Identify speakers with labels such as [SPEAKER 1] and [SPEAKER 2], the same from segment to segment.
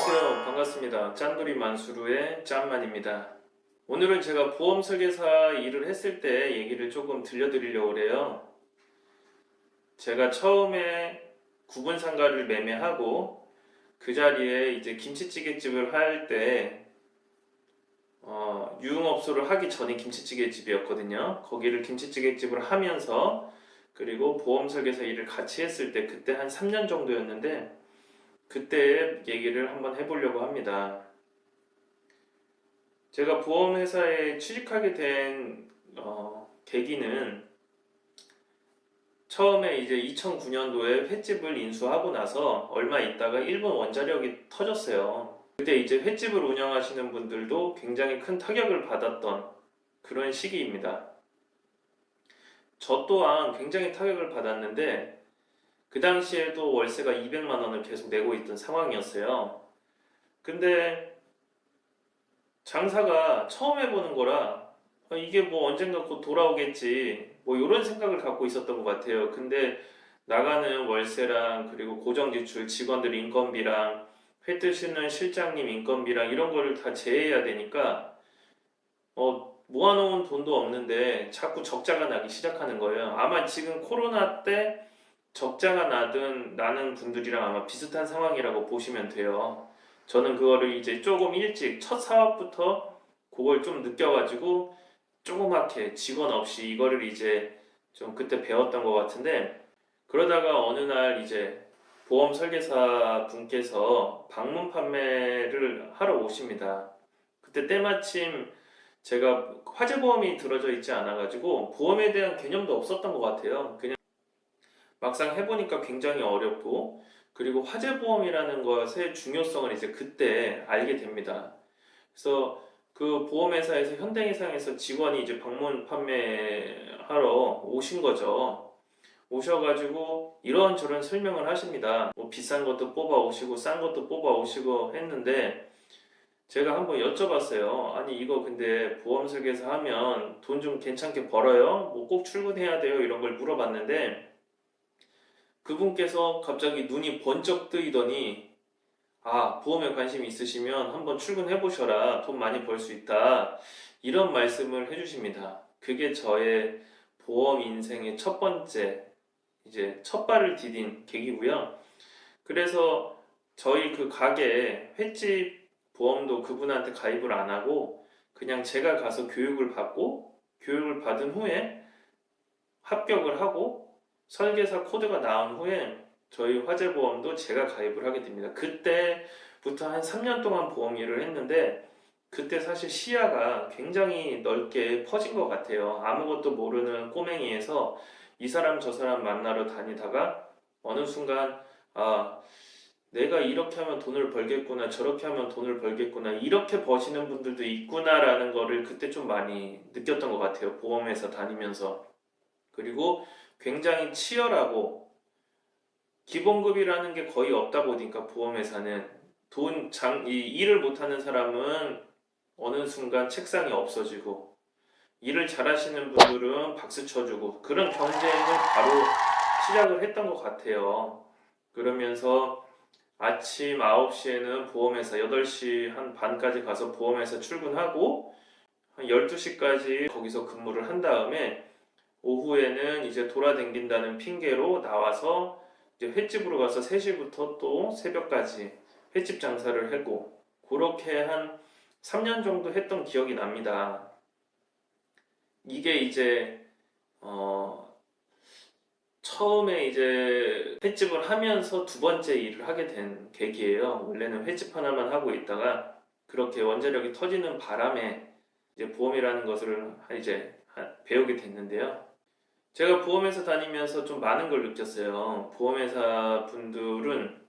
[SPEAKER 1] 안녕하세요. 반갑습니다. 짠돌이 만수르의 짠만입니다. 오늘은 제가 보험 설계사 일을 했을 때 얘기를 조금 들려드리려고 그래요. 제가 처음에 구분 상가를 매매하고 그 자리에 이제 김치찌개집을 할 때 유흥업소를 하기 전에 김치찌개집이었거든요. 거기를 김치찌개집을 하면서 그리고 보험 설계사 일을 같이 했을 때 그때 한 3년 정도였는데 그때 얘기를 한번 해보려고 합니다. 제가 보험회사에 취직하게 된 계기는 처음에 이제 2009년도에 횟집을 인수하고 나서 얼마 있다가 일본 원자력이 터졌어요. 그때 이제 횟집을 운영하시는 분들도 굉장히 큰 타격을 받았던 그런 시기입니다. 저 또한 굉장히 타격을 받았는데 그 당시에도 월세가 200만 원을 계속 내고 있던 상황이었어요. 근데 장사가 처음 해보는 거라 이게 뭐 언젠가 곧 돌아오겠지 뭐 이런 생각을 갖고 있었던 것 같아요. 근데 나가는 월세랑 그리고 고정 지출, 직원들 인건비랑 회 뜨시는 실장님 인건비랑 이런 거를 다 제해해야 되니까 모아놓은 돈도 없는데 자꾸 적자가 나기 시작하는 거예요. 아마 지금 코로나 때 적자가 나는 분들이랑 아마 비슷한 상황이라고 보시면 돼요. 저는 그거를 이제 조금 일찍 첫 사업부터 그걸 좀 느껴가지고 조그맣게 직원 없이 이거를 이제 좀 그때 배웠던 것 같은데 그러다가 어느 날 이제 보험 설계사 분께서 방문 판매를 하러 오십니다. 그때 때마침 제가 화재보험이 들어져 있지 않아가지고 보험에 대한 개념도 없었던 것 같아요. 그냥 막상 해보니까 굉장히 어렵고 그리고 화재보험이라는 것의 중요성을 이제 그때 알게 됩니다. 그래서 그 보험회사에서 현대해상에서 직원이 이제 방문 판매하러 오신 거죠. 오셔가지고 이런저런 설명을 하십니다. 뭐 비싼 것도 뽑아 오시고 싼 것도 뽑아 오시고 했는데 제가 한번 여쭤봤어요. 아니 이거 근데 보험 설계사 하면 돈 좀 괜찮게 벌어요? 뭐 꼭 출근해야 돼요? 이런 걸 물어봤는데 그분께서 갑자기 눈이 번쩍 뜨이더니 보험에 관심 있으시면 한번 출근해 보셔라. 돈 많이 벌 수 있다. 이런 말씀을 해주십니다. 그게 저의 보험 인생의 첫 번째 이제 첫 발을 디딘 계기고요. 그래서 저희 그 가게 횟집 보험도 그분한테 가입을 안 하고 그냥 제가 가서 교육을 받고 교육을 받은 후에 합격을 하고 설계사 코드가 나온 후에 저희 화재보험도 제가 가입을 하게 됩니다. 그때부터 한 3년 동안 보험 일을 했는데 그때 사실 시야가 굉장히 넓게 퍼진 것 같아요. 아무것도 모르는 꼬맹이에서 이 사람 저 사람 만나러 다니다가 어느 순간 내가 이렇게 하면 돈을 벌겠구나 저렇게 하면 돈을 벌겠구나 이렇게 버시는 분들도 있구나라는 거를 그때 좀 많이 느꼈던 것 같아요. 보험회사 다니면서. 그리고 굉장히 치열하고 기본급이라는 게 거의 없다 보니까 보험회사는 이 일을 못하는 사람은 어느 순간 책상이 없어지고 일을 잘하시는 분들은 박수 쳐주고 그런 경쟁을 바로 시작을 했던 것 같아요. 그러면서 아침 9시에는 보험회사 8시 한 반까지 가서 보험회사 출근하고 한 12시까지 거기서 근무를 한 다음에 오후에는 이제 돌아다닌다는 핑계로 나와서 이제 횟집으로 가서 3시부터 또 새벽까지 횟집 장사를 하고 그렇게 한 3년 정도 했던 기억이 납니다. 이게 이제 처음에 이제 횟집을 하면서 두 번째 일을 하게 된 계기예요. 원래는 횟집 하나만 하고 있다가 그렇게 원자력이 터지는 바람에 이제 보험이라는 것을 이제 배우게 됐는데요. 제가 보험회사 다니면서 좀 많은 걸 느꼈어요. 보험회사 분들은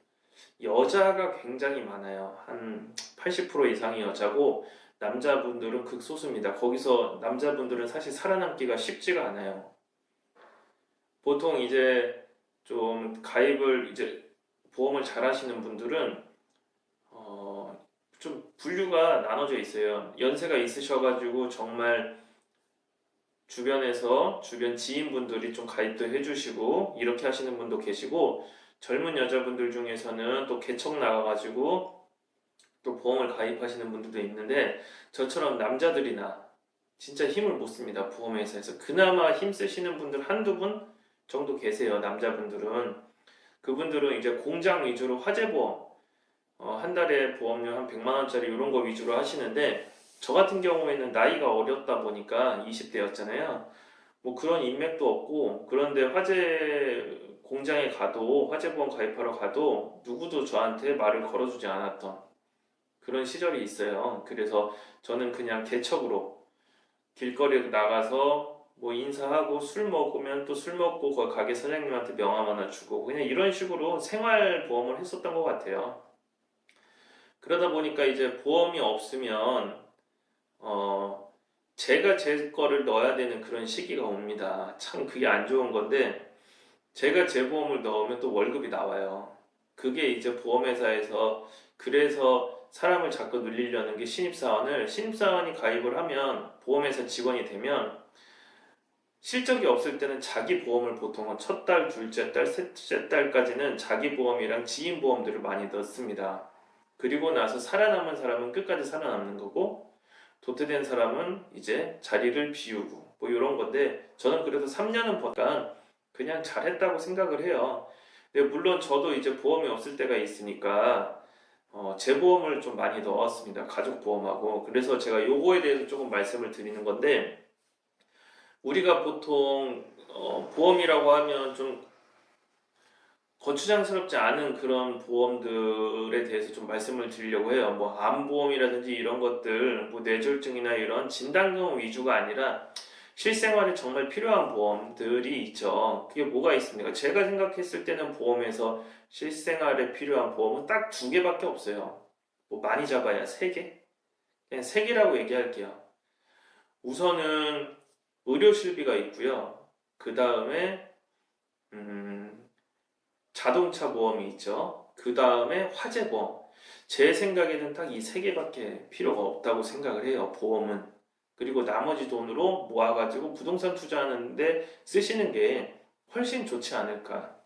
[SPEAKER 1] 여자가 굉장히 많아요. 한 80% 이상이 여자고 남자분들은 극소수입니다. 거기서 남자분들은 사실 살아남기가 쉽지가 않아요. 보통 이제 좀 가입을 이제 보험을 잘 하시는 분들은 좀 분류가 나눠져 있어요. 연세가 있으셔가지고 정말 주변 지인분들이 좀 가입도 해주시고 이렇게 하시는 분도 계시고 젊은 여자분들 중에서는 또 개척 나가가지고 또 보험을 가입하시는 분들도 있는데 저처럼 남자들이나 진짜 힘을 못 씁니다. 보험회사에서. 그나마 힘 쓰시는 분들 한두 분 정도 계세요. 남자분들은. 그분들은 이제 공장 위주로 화재보험, 한 달에 보험료 한 100만 원짜리 이런 거 위주로 하시는데 저 같은 경우에는 나이가 어렸다 보니까 20대였잖아요. 뭐 그런 인맥도 없고 그런데 화재 공장에 가도 화재보험 가입하러 가도 누구도 저한테 말을 걸어주지 않았던 그런 시절이 있어요. 그래서 저는 그냥 개척으로 길거리에 나가서 뭐 인사하고 술 먹으면 또 술 먹고 그 가게 사장님한테 명함 하나 주고 그냥 이런 식으로 생활보험을 했었던 것 같아요. 그러다 보니까 이제 보험이 없으면 어 제가 제 거를 넣어야 되는 그런 시기가 옵니다. 참 그게 안 좋은 건데 제가 제 보험을 넣으면 또 월급이 나와요. 그게 이제 보험회사에서 그래서 사람을 자꾸 늘리려는 게 신입사원이 가입을 하면 보험회사 직원이 되면 실적이 없을 때는 자기 보험을 보통은 첫 달, 둘째 달, 셋째 달까지는 자기 보험이랑 지인 보험들을 많이 넣습니다. 그리고 나서 살아남은 사람은 끝까지 살아남는 거고 도태된 사람은 이제 자리를 비우고 뭐 이런 건데 저는 그래도 3년은 버니까 그냥 잘했다고 생각을 해요. 근데 물론 저도 이제 보험이 없을 때가 있으니까 재보험을 좀 많이 넣었습니다. 가족보험하고. 그래서 제가 요거에 대해서 조금 말씀을 드리는 건데 우리가 보통 보험이라고 하면 좀 거추장스럽지 않은 그런 보험들에 대해서 좀 말씀을 드리려고 해요. 뭐 암보험이라든지 이런 것들, 뭐 뇌졸중이나 이런 진단금 위주가 아니라 실생활에 정말 필요한 보험들이 있죠. 그게 뭐가 있습니까? 제가 생각했을 때는 보험에서 실생활에 필요한 보험은 딱 두 개밖에 없어요. 뭐 많이 잡아야 세 개? 그냥 세 개라고 얘기할게요. 우선은 의료실비가 있고요. 그 다음에 자동차 보험이 있죠. 그 다음에 화재보험. 제 생각에는 딱 이 세 개밖에 필요가 없다고 생각을 해요. 보험은. 그리고 나머지 돈으로 모아가지고 부동산 투자하는데 쓰시는 게 훨씬 좋지 않을까.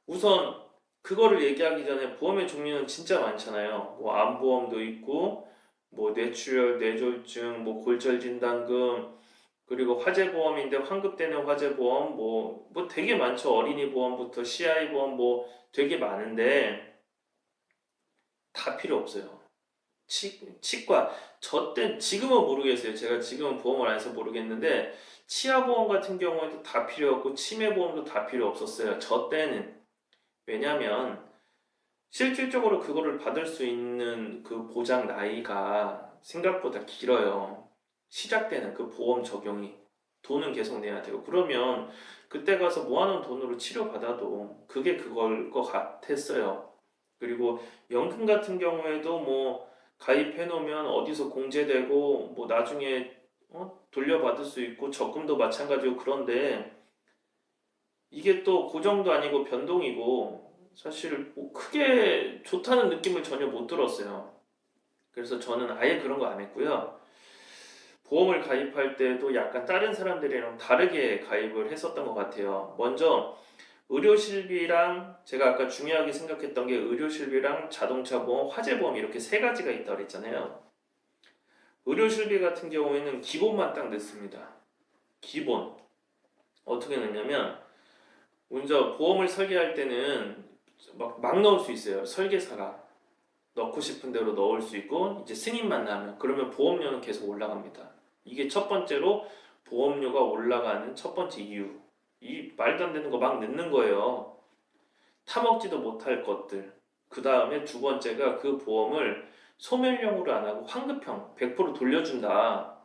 [SPEAKER 1] 우선 그거를 얘기하기 전에 보험의 종류는 진짜 많잖아요. 뭐 암보험도 있고, 뭐 뇌출혈, 뇌졸중, 뭐 골절 진단금, 그리고 화재보험인데 환급되는 화재보험 뭐 되게 많죠. 어린이 보험부터 CI 보험 뭐 되게 많은데 다 필요 없어요. 치과 저 때 지금은 모르겠어요. 제가 지금은 보험을 안 해서 모르겠는데 치아보험 같은 경우에도 다 필요 없고 치매보험도 다 필요 없었어요. 저 때는 왜냐면 실질적으로 그거를 받을 수 있는 그 보장 나이가 생각보다 길어요. 시작되는 그 보험 적용이. 돈은 계속 내야 되고. 그러면 그때 가서 모아놓은 돈으로 치료받아도 그게 그걸 것 같았어요. 그리고 연금 같은 경우에도 뭐 가입해 놓으면 어디서 공제되고 뭐 나중에 돌려받을 수 있고 적금도 마찬가지고 그런데 이게 또 고정도 아니고 변동이고 사실 뭐 크게 좋다는 느낌을 전혀 못 들었어요. 그래서 저는 아예 그런 거 안 했고요. 보험을 가입할 때도 약간 다른 사람들이랑 다르게 가입을 했었던 것 같아요. 먼저 의료실비랑 제가 아까 중요하게 생각했던 게 의료실비랑 자동차 보험, 화재보험 이렇게 세 가지가 있다고 그랬잖아요. 의료실비 같은 경우에는 기본만 딱 넣습니다. 기본. 어떻게 넣냐면 먼저 보험을 설계할 때는 막 넣을 수 있어요. 설계사가 넣고 싶은 대로 넣을 수 있고 이제 승인만 나면 그러면 보험료는 계속 올라갑니다. 이게 첫 번째로 보험료가 올라가는 첫 번째 이유. 이 말도 안 되는 거 막 넣는 거예요. 타먹지도 못할 것들. 그 다음에 두 번째가 그 보험을 소멸형으로 안 하고 환급형 100% 돌려준다.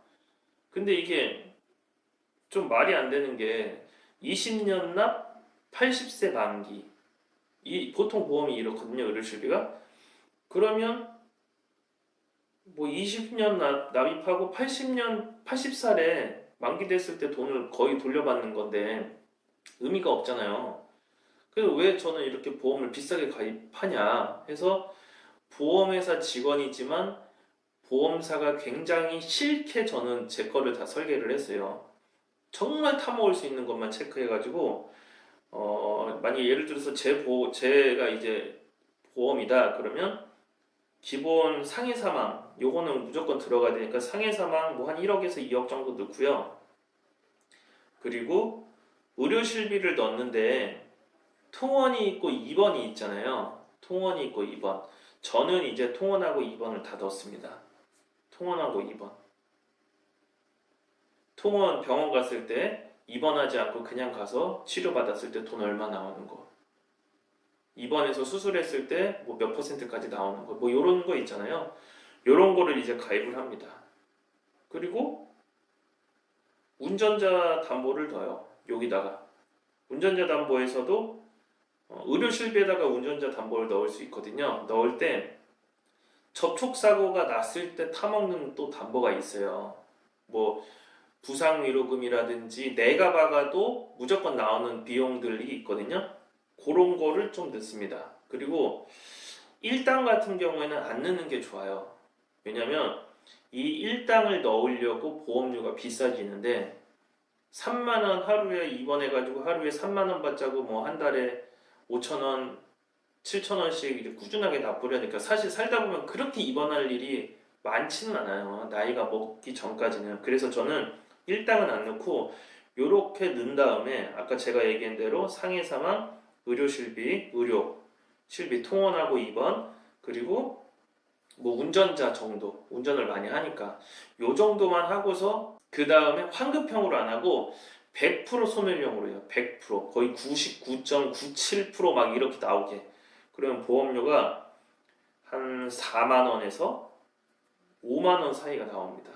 [SPEAKER 1] 근데 이게 좀 말이 안 되는 게 20년 납 80세 만기. 이 보통 보험이 이렇거든요. 의료실비가. 그러면 뭐 20년 납입하고 80살에 만기됐을 때 돈을 거의 돌려받는 건데 의미가 없잖아요. 그래서 왜 저는 이렇게 보험을 비싸게 가입하냐 해서 보험회사 직원이지만 보험사가 굉장히 싫게 저는 제 거를 다 설계를 했어요. 정말 타먹을 수 있는 것만 체크해가지고 만약 예를 들어서 제가 이제 보험이다 그러면 기본 상해 사망 요거는 무조건 들어가야 되니까 상해 사망 뭐 한 1억에서 2억 정도 넣고요. 그리고 의료 실비를 넣는데 통원이 있고 입원이 있잖아요. 통원이 있고 입원. 저는 이제 통원하고 입원을 다 넣습니다. 통원하고 입원. 통원 병원 갔을 때 입원하지 않고 그냥 가서 치료받았을 때 돈 얼마 나오는 거. 입원해서 수술했을 때 뭐 몇 퍼센트까지 나오는 거. 뭐 요런 거 있잖아요. 요런 거를 이제 가입을 합니다. 그리고 운전자 담보를 넣어요. 여기다가. 운전자 담보에서도 의료 실비에다가 운전자 담보를 넣을 수 있거든요. 넣을 때 접촉사고가 났을 때 타먹는 또 담보가 있어요. 뭐 부상위로금이라든지 내가 박아도 무조건 나오는 비용들이 있거든요. 그런 거를 좀 넣습니다. 그리고 일당 같은 경우에는 안 넣는 게 좋아요. 왜냐면 이 일당을 넣으려고 보험료가 비싸지는데 3만 원 하루에 입원해가지고 하루에 3만 원 받자고 뭐 한 달에 5천 원, 7천 원씩 이제 꾸준하게 납부하니까 사실 살다 보면 그렇게 입원할 일이 많지는 않아요. 나이가 먹기 전까지는. 그래서 저는 일당은 안 넣고 요렇게 넣은 다음에 아까 제가 얘기한 대로 상해 사망, 의료 실비, 의료 실비 통원하고 입원 그리고 뭐 운전자 정도 운전을 많이 하니까 요 정도만 하고서 그 다음에 환급형으로 안 하고 100% 소멸형으로 해요. 100% 거의 99.97%막 이렇게 나오게. 그러면 보험료가 한 4만 원에서 5만 원 사이가 나옵니다.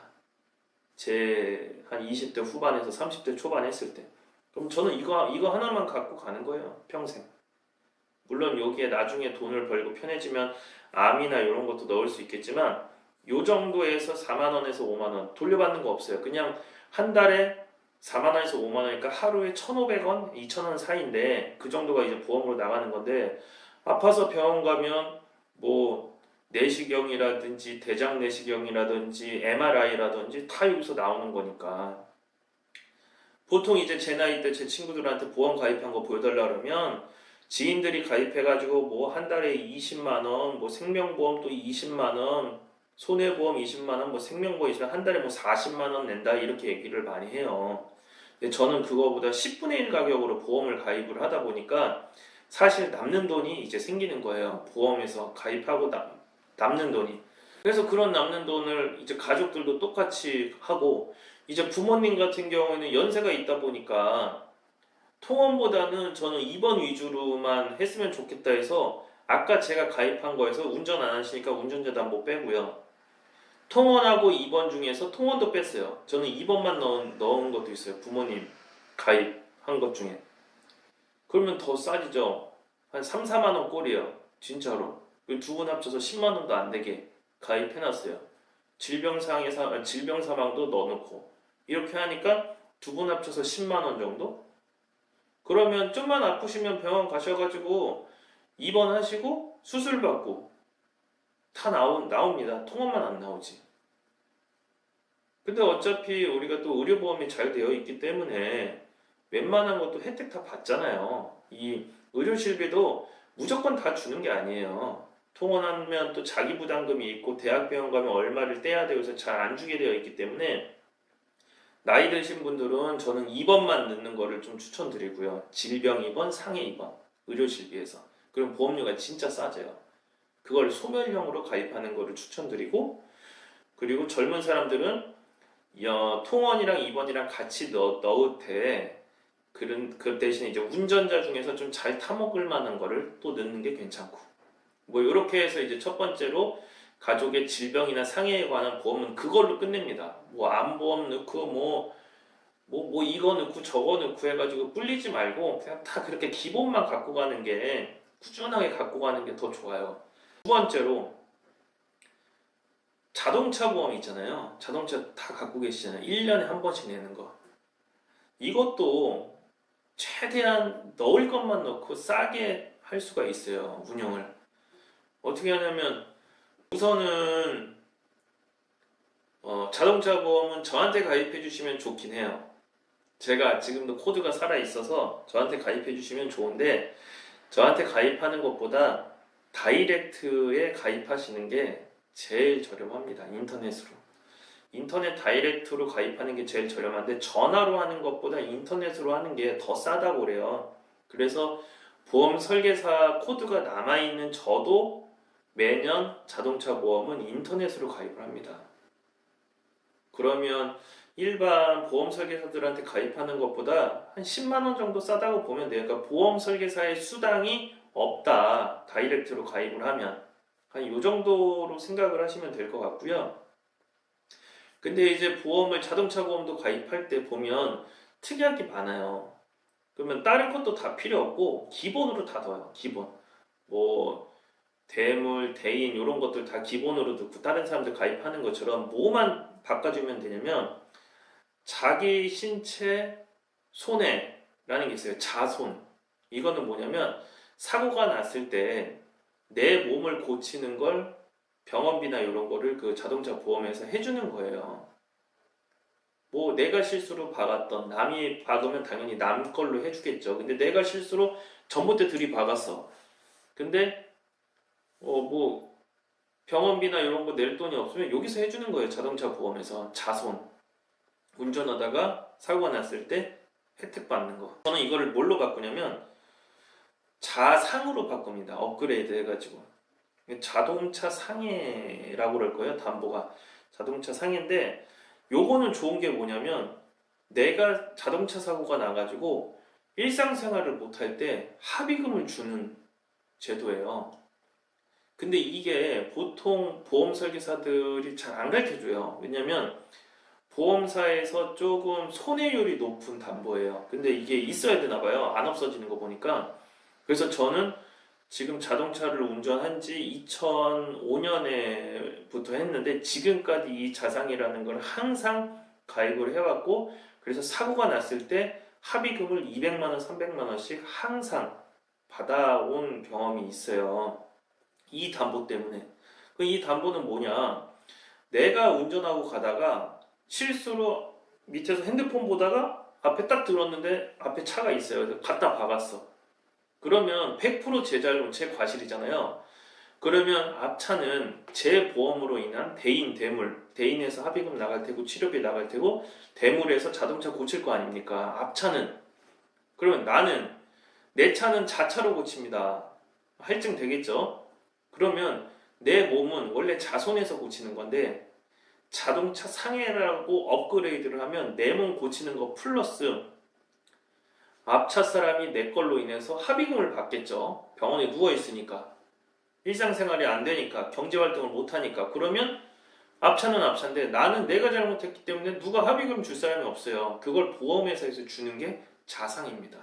[SPEAKER 1] 제 한 20대 후반에서 30대 초반 했을 때. 그럼 저는 이거 하나만 갖고 가는 거예요. 평생. 물론 여기에 나중에 돈을 벌고 편해지면 암이나 이런 것도 넣을 수 있겠지만 요 정도에서 4만 원에서 5만 원 돌려받는 거 없어요. 그냥 한 달에 4만 원에서 5만 원이니까 하루에 1,500원, 2,000원 사이인데 그 정도가 이제 보험으로 나가는 건데 아파서 병원 가면 뭐 내시경이라든지 대장 내시경이라든지 MRI라든지 다 여기서 나오는 거니까 보통 이제 제 나이 때 제 친구들한테 보험 가입한 거 보여달라 그러면 지인들이 가입해가지고 뭐 한 달에 20만 원, 뭐 생명보험 또 20만 원, 손해보험 20만 원, 뭐 생명보험 20만 원, 한 달에 뭐 40만 원 낸다 이렇게 얘기를 많이 해요. 근데 저는 그거보다 10분의 1 가격으로 보험을 가입을 하다 보니까 사실 남는 돈이 이제 생기는 거예요. 보험에서 가입하고 남는 돈이. 그래서 그런 남는 돈을 이제 가족들도 똑같이 하고 이제 부모님 같은 경우에는 연세가 있다 보니까 통원보다는 저는 입원 위주로만 했으면 좋겠다 해서 아까 제가 가입한 거에서 운전 안 하시니까 운전자 담보 빼고요. 통원하고 입원 중에서 통원도 뺐어요. 저는 입원만 넣은 것도 있어요. 부모님 가입한 것 중에. 그러면 더 싸지죠. 한 3, 4만 원 꼴이에요. 진짜로. 두 분 합쳐서 10만 원도 안 되게 가입해놨어요. 질병 사망도 넣어놓고. 이렇게 하니까 두 분 합쳐서 10만 원 정도? 그러면 좀만 아프시면 병원 가셔가지고 입원하시고 수술 받고 다 나옵니다. 통원만 안 나오지. 근데 어차피 우리가 또 의료보험이 잘 되어 있기 때문에 웬만한 것도 혜택 다 받잖아요. 이 의료실비도 무조건 다 주는 게 아니에요. 통원하면 또 자기 부담금이 있고 대학병원 가면 얼마를 떼야 되고 해서 잘 안 주게 되어 있기 때문에 나이 드신 분들은 저는 2번만 넣는 거를 좀 추천드리고요. 질병 2번, 상해 2번, 의료실비에서. 그럼 보험료가 진짜 싸져요. 그걸 소멸형으로 가입하는 거를 추천드리고, 그리고 젊은 사람들은 통원이랑 2번이랑 같이 넣을 때, 그 대신에 이제 운전자 중에서 좀 잘 타먹을 만한 거를 또 넣는 게 괜찮고. 뭐, 이렇게 해서 이제 첫 번째로 가족의 질병이나 상해에 관한 보험은 그걸로 끝냅니다. 뭐 암보험 넣고 뭐 이거 넣고 저거 넣고 해가지고 뿔리지 말고 그냥 다 그렇게 기본만 갖고 가는 게 꾸준하게 갖고 가는 게 더 좋아요. 두 번째로 자동차 보험 있잖아요. 자동차 다 갖고 계시잖아요. 1년에 한 번씩 내는 거. 이것도 최대한 넣을 것만 넣고 싸게 할 수가 있어요. 운영을. 어떻게 하냐면 우선은 자동차 보험은 저한테 가입해 주시면 좋긴 해요. 제가 지금도 코드가 살아 있어서 저한테 가입해 주시면 좋은데 저한테 가입하는 것보다 다이렉트에 가입하시는 게 제일 저렴합니다. 인터넷으로. 인터넷 다이렉트로 가입하는 게 제일 저렴한데 전화로 하는 것보다 인터넷으로 하는 게 더 싸다고 그래요. 그래서 보험 설계사 코드가 남아있는 저도 매년 자동차 보험은 인터넷으로 가입을 합니다. 그러면 일반 보험 설계사들한테 가입하는 것보다 한 10만 원 정도 싸다고 보면 돼요. 그러니까 보험 설계사의 수당이 없다. 다이렉트로 가입을 하면. 한 이 정도로 생각을 하시면 될 것 같고요. 근데 이제 보험을 자동차 보험도 가입할 때 보면 특이한 게 많아요. 그러면 다른 것도 다 필요 없고 기본으로 다 넣어요. 기본. 뭐 대물, 대인 이런 것들 다 기본으로 넣고 다른 사람들 가입하는 것처럼 뭐만 바꿔주면 되냐면 자기 신체 손해라는 게 있어요. 자손. 이거는 뭐냐면 사고가 났을 때 내 몸을 고치는 걸 병원비나 이런 거를 그 자동차 보험에서 해주는 거예요. 뭐 내가 실수로 박았던 남이 박으면 당연히 남 걸로 해주겠죠. 근데 내가 실수로 전봇대 들이박았어. 근데 뭐 병원비나 이런 거 낼 돈이 없으면 여기서 해주는 거예요. 자동차 보험에서 자손. 운전하다가 사고가 났을 때 혜택 받는 거. 저는 이거를 뭘로 바꾸냐면 자상으로 바꿉니다. 업그레이드 해가지고. 자동차 상해라고 그럴 거예요. 담보가. 자동차 상해인데 요거는 좋은 게 뭐냐면 내가 자동차 사고가 나가지고 일상생활을 못할 때 합의금을 주는 제도예요. 근데 이게 보통 보험 설계사들이 잘 안 가르쳐줘요. 왜냐면 보험사에서 조금 손해율이 높은 담보예요. 근데 이게 있어야 되나 봐요. 안 없어지는 거 보니까. 그래서 저는 지금 자동차를 운전한 지 2005년에부터 했는데 지금까지 이 자상이라는 걸 항상 가입을 해왔고 그래서 사고가 났을 때 합의금을 200만 원, 300만 원씩 항상 받아온 경험이 있어요. 이 담보 때문에. 이 담보는 뭐냐? 내가 운전하고 가다가 실수로 밑에서 핸드폰 보다가 앞에 딱 들었는데 앞에 차가 있어요. 그래서 갖다 박았어. 그러면 100% 제 잘못, 제 과실이잖아요. 그러면 앞차는 제 보험으로 인한 대인, 대물, 대인에서 합의금 나갈 테고 치료비 나갈 테고 대물에서 자동차 고칠 거 아닙니까? 앞차는. 그러면 나는 내 차는 자차로 고칩니다. 할증 되겠죠? 그러면 내 몸은 원래 자손에서 고치는 건데 자동차 상해라고 업그레이드를 하면 내 몸 고치는 거 플러스 앞차 사람이 내 걸로 인해서 합의금을 받겠죠. 병원에 누워 있으니까. 일상생활이 안 되니까 경제활동을 못 하니까 그러면 앞차는 앞차인데 나는 내가 잘못했기 때문에 누가 합의금 줄 사람이 없어요. 그걸 보험회사에서 주는 게 자상입니다.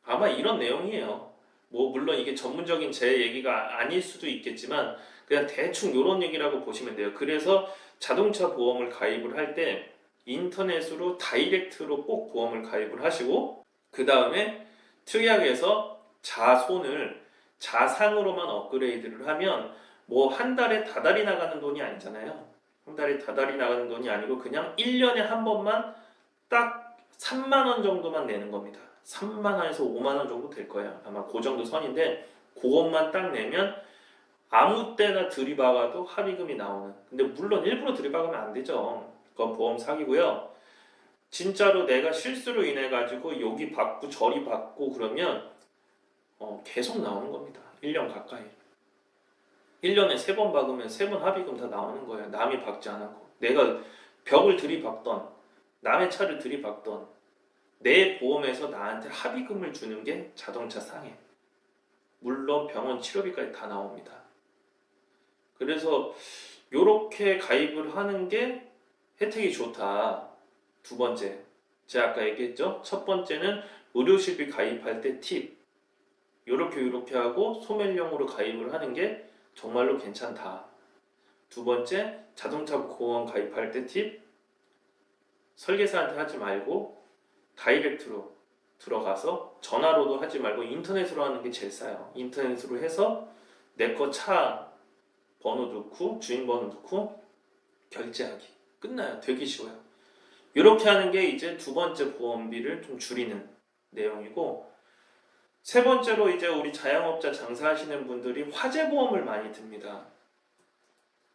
[SPEAKER 1] 아마 이런 내용이에요. 뭐 물론 이게 전문적인 제 얘기가 아닐 수도 있겠지만 그냥 대충 이런 얘기라고 보시면 돼요. 그래서 자동차 보험을 가입을 할 때 인터넷으로 다이렉트로 꼭 보험을 가입을 하시고 그 다음에 특이하게 해서 자손을 자상으로만 업그레이드를 하면 뭐 한 달에 다달이 나가는 돈이 아니잖아요. 한 달에 다달이 나가는 돈이 아니고 그냥 1년에 한 번만 딱 3만 원 정도만 내는 겁니다. 3만 원에서 5만 원 정도 될 거예요. 아마 그 정도 선인데 그것만 딱 내면 아무 때나 들이박아도 합의금이 나오는. 근데 물론 일부러 들이박으면 안 되죠. 그건 보험 사기고요. 진짜로 내가 실수로 인해 가지고 여기 받고 저리 받고 그러면 계속 나오는 겁니다. 1년 가까이. 1년에 3번 박으면 3번 합의금 다 나오는 거예요. 남이 박지 않았고. 내가 벽을 들이박던 남의 차를 들이박던 내 보험에서 나한테 합의금을 주는 게 자동차 상해. 물론 병원 치료비까지 다 나옵니다. 그래서 이렇게 가입을 하는 게 혜택이 좋다. 두 번째, 제가 아까 얘기했죠. 첫 번째는 의료실비 가입할 때 팁. 이렇게 하고 소멸용으로 가입을 하는 게 정말로 괜찮다. 두 번째, 자동차 보험 가입할 때 팁. 설계사한테 하지 말고 다이렉트로 들어가서 전화로도 하지 말고 인터넷으로 하는 게 제일 싸요. 인터넷으로 해서 내 거 차 번호 넣고 주인 번호 넣고 결제하기. 끝나요. 되게 쉬워요. 이렇게 하는 게 이제 두 번째 보험비를 좀 줄이는 내용이고 세 번째로 이제 우리 자영업자 장사하시는 분들이 화재보험을 많이 듭니다.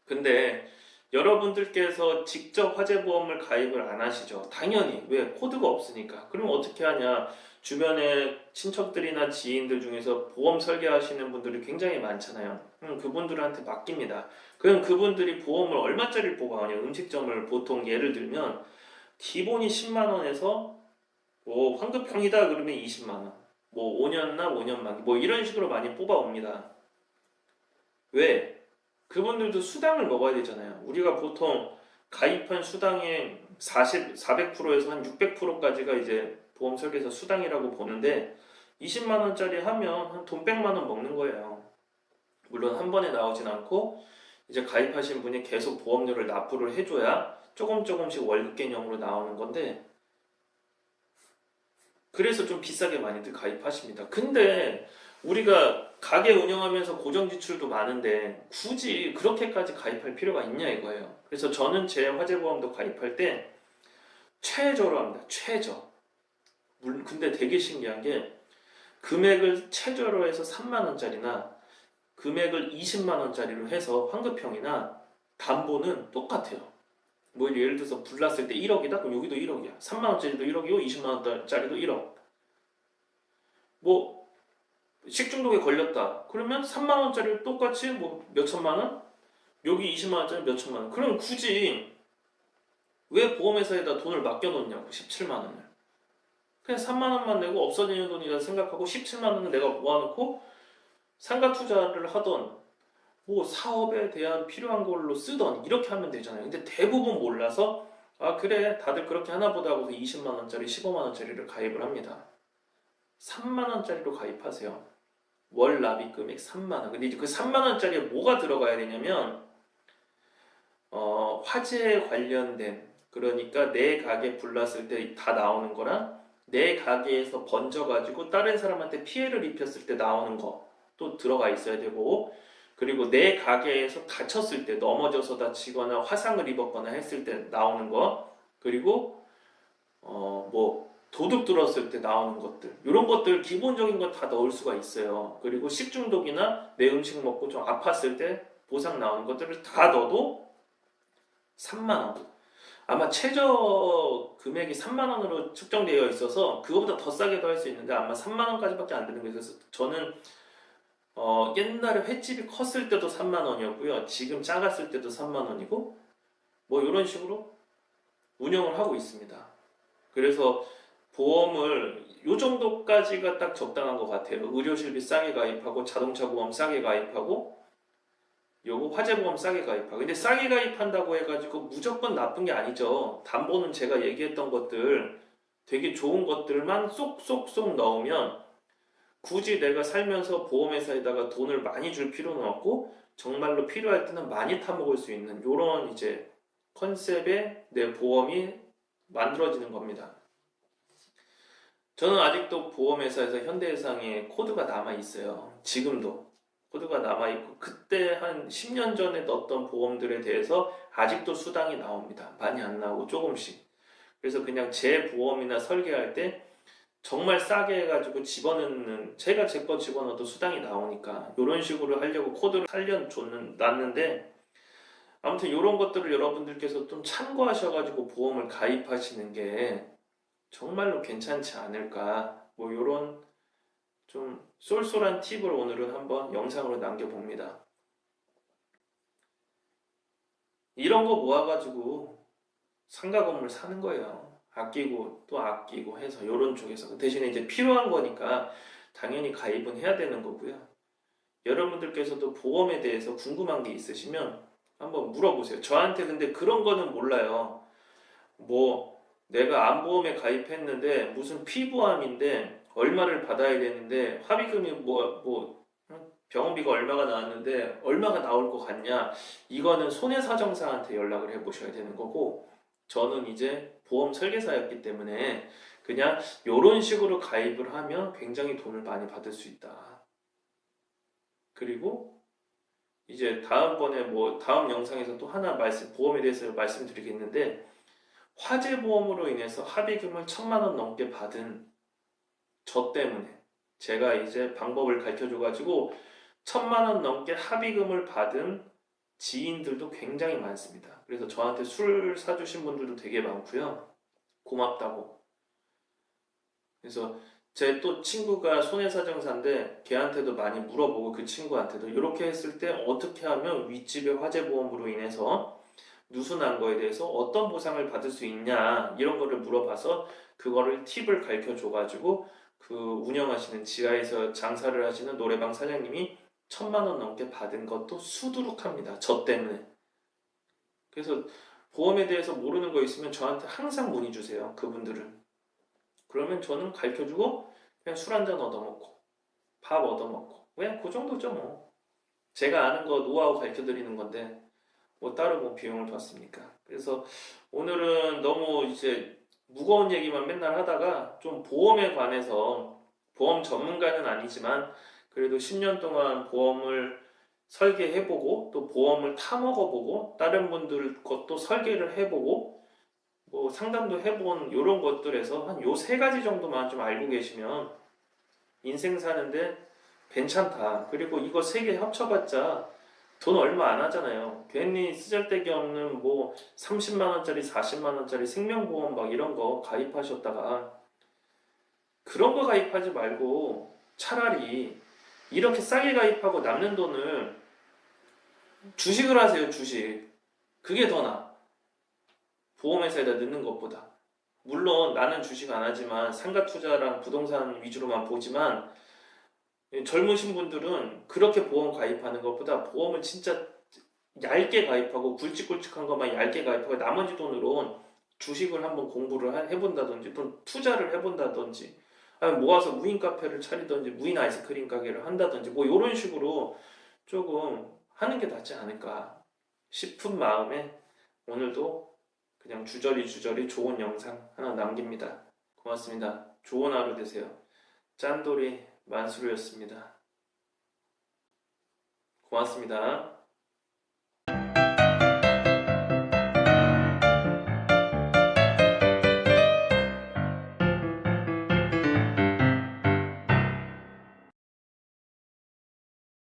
[SPEAKER 1] 근데 여러분들께서 직접 화재보험을 가입을 안 하시죠. 당연히. 왜? 코드가 없으니까. 그럼 어떻게 하냐? 주변에 친척들이나 지인들 중에서 보험 설계하시는 분들이 굉장히 많잖아요. 그분들한테 맡깁니다. 그럼 그분들이 보험을 얼마짜리 뽑아오냐? 음식점을 보통 예를 들면 기본이 10만 원에서 뭐 환급형이다 그러면 20만 원. 뭐 5년나 5년 만기 뭐 이런 식으로 많이 뽑아옵니다. 왜? 그분들도 수당을 먹어야 되잖아요. 우리가 보통 가입한 수당의 400%에서 한 600%까지가 이제 보험 설계사 수당이라고 보는데 20만 원짜리 하면 한 돈 100만 원 먹는 거예요. 물론 한 번에 나오진 않고 이제 가입하신 분이 계속 보험료를 납부를 해줘야 조금씩 월급 개념으로 나오는 건데 그래서 좀 비싸게 많이들 가입하십니다. 근데 우리가 가게 운영하면서 고정 지출도 많은데 굳이 그렇게까지 가입할 필요가 있냐 이거예요. 그래서 저는 제 화재보험도 가입할 때 최저로 합니다. 최저. 근데 되게 신기한 게 금액을 최저로 해서 3만 원짜리나 금액을 20만 원짜리로 해서 환급형이나 담보는 똑같아요. 뭐 예를 들어서 불났을 때 1억이다? 그럼 여기도 1억이야. 3만 원짜리도 1억이고 20만 원짜리도 1억. 뭐 식중독에 걸렸다. 그러면 3만 원짜리 똑같이 뭐 몇천만 원? 여기 20만 원짜리 몇천만 원. 그럼 굳이 왜 보험회사에다 돈을 맡겨놓냐고 17만 원을. 그냥 3만 원만 내고 없어지는 돈이라 생각하고 17만 원은 내가 모아놓고 상가 투자를 하던 뭐 사업에 대한 필요한 걸로 쓰던 이렇게 하면 되잖아요. 근데 대부분 몰라서 아 그래 다들 그렇게 하나 보다 하고서 20만 원짜리 15만 원짜리를 가입을 합니다. 3만 원짜리로 가입하세요. 월 납입 금액 3만 원. 근데 이제 그 3만 원짜리에 뭐가 들어가야 되냐면 화재에 관련된 그러니까 내 가게 불났을 때 다 나오는 거랑 내 가게에서 번져가지고 다른 사람한테 피해를 입혔을 때 나오는 것도 들어가 있어야 되고 그리고 내 가게에서 다쳤을 때 넘어져서 다치거나 화상을 입었거나 했을 때 나오는 거 그리고 뭐 도둑 들었을 때 나오는 것들 이런 것들 기본적인 건 다 넣을 수가 있어요. 그리고 식중독이나 내 음식 먹고 좀 아팠을 때 보상 나오는 것들을 다 넣어도 3만 원. 아마 최저 금액이 3만 원으로 측정되어 있어서 그거보다 더 싸게도 할 수 있는데 아마 3만 원까지밖에 안 되는 거예요. 그래서 저는 옛날에 횟집이 컸을 때도 3만 원이었고요. 지금 작았을 때도 3만 원이고 뭐 이런 식으로 운영을 하고 있습니다. 그래서 보험을 요 정도까지가 딱 적당한 것 같아요. 의료실비 싸게 가입하고 자동차 보험 싸게 가입하고 요거 화재보험 싸게 가입하고 근데 싸게 가입한다고 해가지고 무조건 나쁜 게 아니죠. 담보는 제가 얘기했던 것들 되게 좋은 것들만 쏙쏙쏙 넣으면 굳이 내가 살면서 보험회사에다가 돈을 많이 줄 필요는 없고 정말로 필요할 때는 많이 타먹을 수 있는 요런 이제 컨셉의 내 보험이 만들어지는 겁니다. 저는 아직도 보험회사에서 현대해상에 코드가 남아있어요. 지금도 코드가 남아있고 그때 한 10년 전에 넣었던 보험들에 대해서 아직도 수당이 나옵니다. 많이 안 나오고 조금씩. 그래서 그냥 제 보험이나 설계할 때 정말 싸게 해가지고 집어넣는 제가 제 거 집어넣어도 수당이 나오니까 이런 식으로 하려고 코드를 놨는데 아무튼 이런 것들을 여러분들께서 좀 참고하셔가지고 보험을 가입하시는 게 정말로 괜찮지 않을까 뭐 이런 좀 쏠쏠한 팁을 오늘은 한번 영상으로 남겨봅니다. 이런 거 모아가지고 상가 건물 사는 거예요. 아끼고 또 아끼고 해서 이런 쪽에서 그 대신에 이제 필요한 거니까 당연히 가입은 해야 되는 거고요. 여러분들께서도 보험에 대해서 궁금한 게 있으시면 한번 물어보세요. 저한테 근데 그런 거는 몰라요. 뭐 내가 암보험에 가입했는데 무슨 피부암인데 얼마를 받아야 되는데 합의금이 병원비가 얼마가 나왔는데 얼마가 나올 것 같냐 이거는 손해사정사한테 연락을 해보셔야 되는 거고 저는 이제 보험 설계사였기 때문에 그냥 이런 식으로 가입을 하면 굉장히 돈을 많이 받을 수 있다. 그리고 이제 다음번에 뭐 다음 영상에서 또 하나 보험에 대해서 말씀드리겠는데 화재보험으로 인해서 합의금을 1,000만 원 넘게 받은 저 때문에 제가 이제 방법을 가르쳐 줘가지고 1,000만 원 넘게 합의금을 받은 지인들도 굉장히 많습니다. 그래서 저한테 술 사주신 분들도 되게 많고요. 고맙다고. 그래서 제 또 친구가 손해사정사인데 걔한테도 많이 물어보고 그 친구한테도 이렇게 했을 때 어떻게 하면 윗집의 화재보험으로 인해서 누수난 거에 대해서 어떤 보상을 받을 수 있냐 이런 거를 물어봐서 그거를 팁을 가르쳐 줘가지고 그 운영하시는 지하에서 장사를 하시는 노래방 사장님이 1,000만 원 넘게 받은 것도 수두룩합니다. 저 때문에. 그래서 보험에 대해서 모르는 거 있으면 저한테 항상 문의 주세요. 그분들은. 그러면 저는 가르쳐주고 그냥 술 한잔 얻어먹고 밥 얻어먹고 그냥 그 정도죠 뭐. 제가 아는 거 노하우 가르쳐드리는 건데 뭐 따로 뭐 비용을 받습니까? 그래서 오늘은 너무 이제 무거운 얘기만 맨날 하다가 좀 보험에 관해서 보험 전문가는 아니지만 그래도 10년 동안 보험을 설계해보고 또 보험을 타먹어보고 다른 분들 것도 설계를 해보고 뭐 상담도 해본 이런 것들에서 한 요 세 가지 정도만 좀 알고 계시면 인생 사는데 괜찮다. 그리고 이거 세 개 합쳐봤자 돈 얼마 안 하잖아요. 괜히 쓰잘데기 없는 뭐 30만 원짜리, 40만 원짜리 생명보험 막 이런 거 가입하셨다가 그런 거 가입하지 말고 차라리 이렇게 싸게 가입하고 남는 돈을 주식을 하세요. 주식. 그게 더 나아. 보험회사에다 넣는 것보다. 물론 나는 주식 안 하지만 상가 투자랑 부동산 위주로만 보지만 젊으신 분들은 그렇게 보험 가입하는 것보다 보험을 진짜 얇게 가입하고 굵직굵직한 것만 얇게 가입하고 나머지 돈으로 주식을 한번 공부를 해본다든지 또 투자를 해본다든지 아니면 모아서 무인 카페를 차리든지 무인 아이스크림 가게를 한다든지 뭐 이런 식으로 조금 하는 게 낫지 않을까 싶은 마음에 오늘도 그냥 주저리 좋은 영상 하나 남깁니다. 고맙습니다. 좋은 하루 되세요. 짠돌이 만수르였습니다. 고맙습니다.